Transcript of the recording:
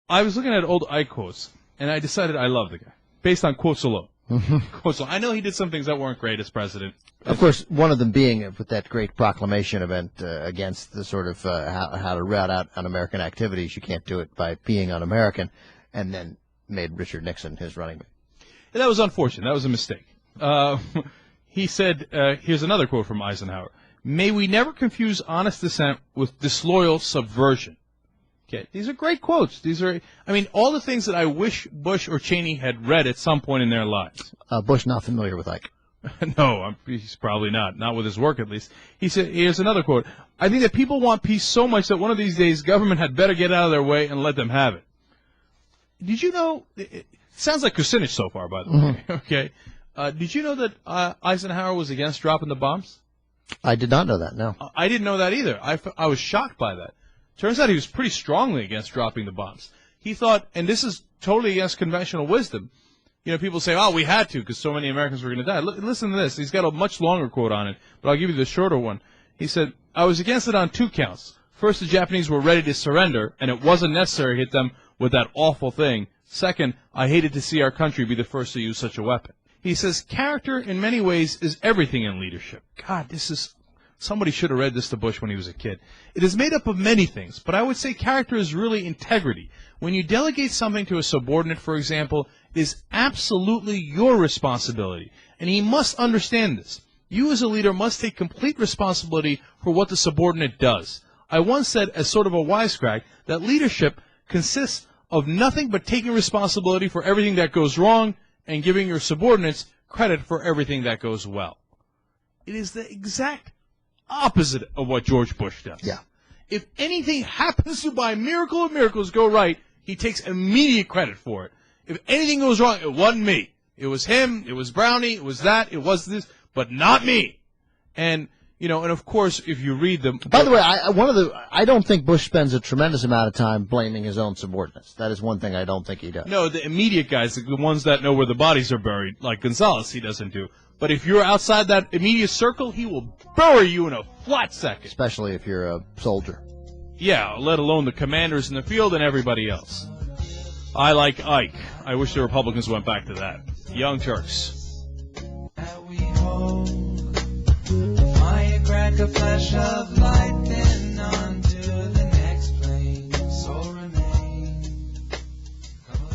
I was looking at old Ike quotes, and I decided I love the guy, based on quotes alone. Quotes alone. I know he did some things that weren't great as president. Of course, one of them being with that great proclamation event against the sort of how to rout out un-American activities. You can't do it by being un-American, and then made Richard Nixon his running mate. Yeah, that was unfortunate. That was a mistake. He said, here's another quote from Eisenhower, "May we never confuse honest dissent with disloyal subversion." Okay, these are great quotes. These are, I mean, all the things that I wish Bush or Cheney had read at some point in their lives. Bush not familiar with Ike. No, he's probably not with his work at least. He said, here's another quote, "I think that people want peace so much that one of these days government had better get out of their way and let them have it." Did you know, it sounds like Kucinich so far, by the way, okay? Did you know that Eisenhower was against dropping the bombs? I did not know that, no. I didn't know that either. I was shocked by that. Turns out he was pretty strongly against dropping the bombs. He thought, and this is totally against conventional wisdom, you know, people say, oh, we had to because so many Americans were going to die. Listen to this. He's got a much longer quote on it, but I'll give you the shorter one. He said, "I was against it on 2 counts. First, the Japanese were ready to surrender, and it wasn't necessary to hit them with that awful thing. Second, I hated to see our country be the first to use such a weapon." He says, character in many ways is everything in leadership. God, this is, somebody should have read this to Bush when he was a kid. It is made up of many things, but I would say character is really integrity. When you delegate something to a subordinate, for example, it is absolutely your responsibility, and he must understand this. You as a leader must take complete responsibility for what the subordinate does. I once said, as sort of a wisecrack, that leadership consists of nothing but taking responsibility for everything that goes wrong and giving your subordinates credit for everything that goes well. It is the exact opposite of what George Bush does. Yeah. If anything happens to, by miracle of miracles, go right, he takes immediate credit for it. If anything goes wrong, it wasn't me. It was him, it was Brownie, it was that, it was this, but not me. And, you know, and of course, if you read them. By the way, I don't think Bush spends a tremendous amount of time blaming his own subordinates. That is one thing I don't think he does. No, the immediate guys, the ones that know where the bodies are buried, like Gonzalez, he doesn't do. But if you're outside that immediate circle, he will bury you in a flat second. Especially if you're a soldier. Yeah, let alone the commanders in the field and everybody else. I like Ike. I wish the Republicans went back to that. Young Turks. That we hold, a fire crack, a flash of light.